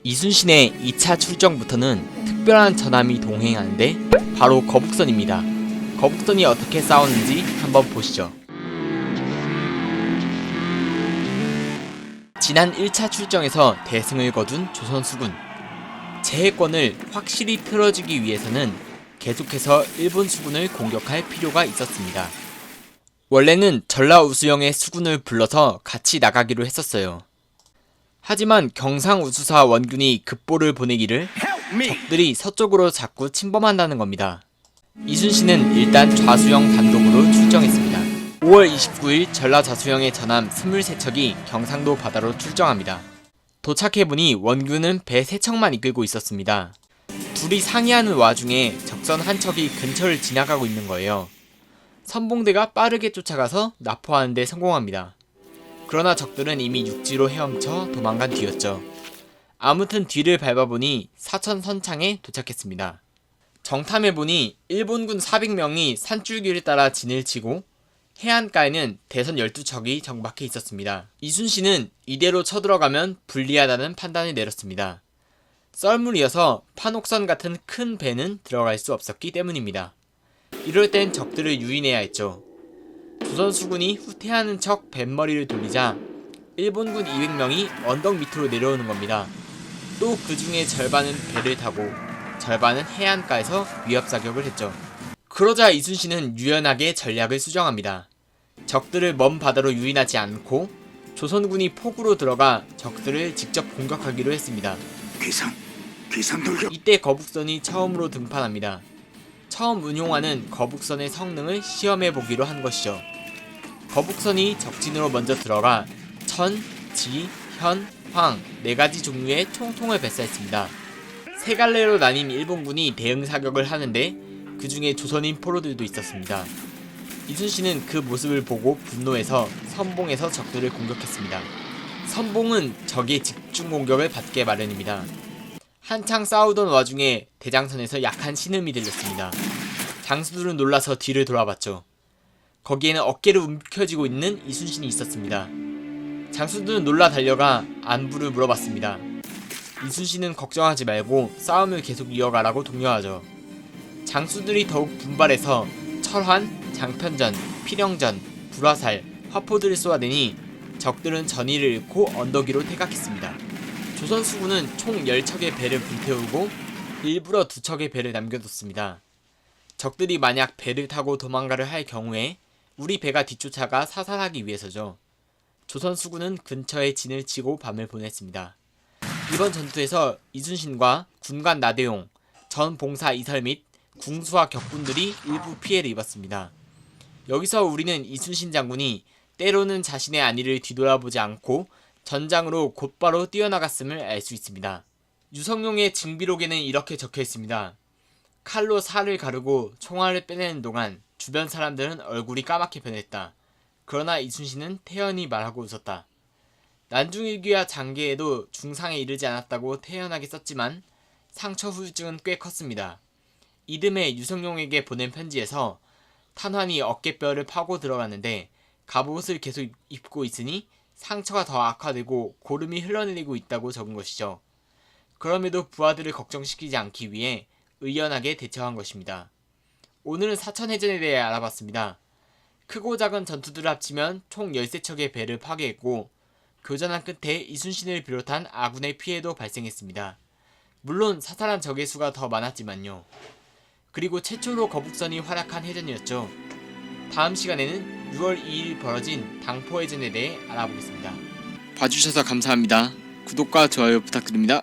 이순신의 2차 출정부터는 특별한 전함이 동행하는데 바로 거북선입니다. 거북선이 어떻게 싸웠는지 한번 보시죠. 지난 1차 출정에서 대승을 거둔 조선수군. 제해권을 확실히 틀어주기 위해서는 계속해서 일본 수군을 공격할 필요가 있었습니다. 원래는 전라우수영의 수군을 불러서 같이 나가기로 했었어요. 하지만 경상우수사 원군이 급보를 보내기를 적들이 서쪽으로 자꾸 침범한다는 겁니다. 이순신은 일단 좌수영 단독으로 출정했습니다. 5월 29일 전라좌수영의 전함 23척이 경상도 바다로 출정합니다. 도착해보니 원군은 배 3척만 이끌고 있었습니다. 둘이 상의하는 와중에 적선 한 척이 근처를 지나가고 있는 거예요. 선봉대가 빠르게 쫓아가서 납포하는 데 성공합니다. 그러나 적들은 이미 육지로 헤엄쳐 도망간 뒤였죠. 아무튼 뒤를 밟아보니 사천 선창에 도착했습니다. 정탐해보니 일본군 400명이 산줄기를 따라 진을 치고 해안가에는 대선 12척이 정박해 있었습니다. 이순신은 이대로 쳐들어가면 불리하다는 판단을 내렸습니다. 썰물이어서 판옥선 같은 큰 배는 들어갈 수 없었기 때문입니다. 이럴 땐 적들을 유인해야 했죠. 조선 수군이 후퇴하는 척 뱃머리를 돌리자 일본군 200명이 언덕 밑으로 내려오는 겁니다. 또 그 중에 절반은 배를 타고 절반은 해안가에서 위협사격을 했죠. 그러자 이순신은 유연하게 전략을 수정합니다. 적들을 먼 바다로 유인하지 않고 조선군이 폭우로 들어가 적들을 직접 공격하기로 했습니다. 귀산 돌격! 이때 거북선이 처음으로 등판합니다. 처음 운용하는 거북선의 성능을 시험해보기로 한 것이죠. 거북선이 적진으로 먼저 들어가 천, 지, 현, 황 4가지 종류의 총통을 발사했습니다. 3갈래로 나뉜 일본군이 대응 사격을 하는데 그 중에 조선인 포로들도 있었습니다. 이순신은 그 모습을 보고 분노해서 선봉에서 적들을 공격했습니다. 선봉은 적의 집중 공격을 받게 마련입니다. 한창 싸우던 와중에 대장선에서 약한 신음이 들렸습니다. 장수들은 놀라서 뒤를 돌아봤죠. 거기에는 어깨를 움켜쥐고 있는 이순신이 있었습니다. 장수들은 놀라 달려가 안부를 물어봤습니다. 이순신은 걱정하지 말고 싸움을 계속 이어가라고 독려하죠. 장수들이 더욱 분발해서 철환, 장편전, 필영전, 불화살, 화포들을 쏘아대니 적들은 전의를 잃고 언덕 위로 퇴각했습니다. 조선 수군은 총 10척의 배를 불태우고 일부러 2척의 배를 남겨뒀습니다. 적들이 만약 배를 타고 도망가를 할 경우에 우리 배가 뒤쫓아가 사살하기 위해서죠. 조선 수군은 근처에 진을 치고 밤을 보냈습니다. 이번 전투에서 이순신과 군관 나대용, 전 봉사 이설 및 궁수와 격군들이 일부 피해를 입었습니다. 여기서 우리는 이순신 장군이 때로는 자신의 안위를 뒤돌아보지 않고 전장으로 곧바로 뛰어나갔음을 알 수 있습니다. 유성룡의 징비록에는 이렇게 적혀 있습니다. 칼로 살을 가르고 총알을 빼내는 동안 주변 사람들은 얼굴이 까맣게 변했다. 그러나 이순신은 태연히 말하고 웃었다. 난중일기와 장계에도 중상에 이르지 않았다고 태연하게 썼지만 상처 후유증은 꽤 컸습니다. 이듬해 유성룡에게 보낸 편지에서 탄환이 어깨뼈를 파고 들어갔는데 갑옷을 계속 입고 있으니 상처가 더 악화되고 고름이 흘러내리고 있다고 적은 것이죠. 그럼에도 부하들을 걱정시키지 않기 위해 의연하게 대처한 것입니다. 오늘은 사천해전에 대해 알아봤습니다. 크고 작은 전투들을 합치면 총 13척의 배를 파괴했고 교전한 끝에 이순신을 비롯한 아군의 피해도 발생했습니다. 물론 사살한 적의 수가 더 많았지만요. 그리고 최초로 거북선이 활약한 해전이었죠. 다음 시간에는 6월 2일 벌어진 당포해전에 대해 알아보겠습니다. 봐주셔서 감사합니다. 구독과 좋아요 부탁드립니다.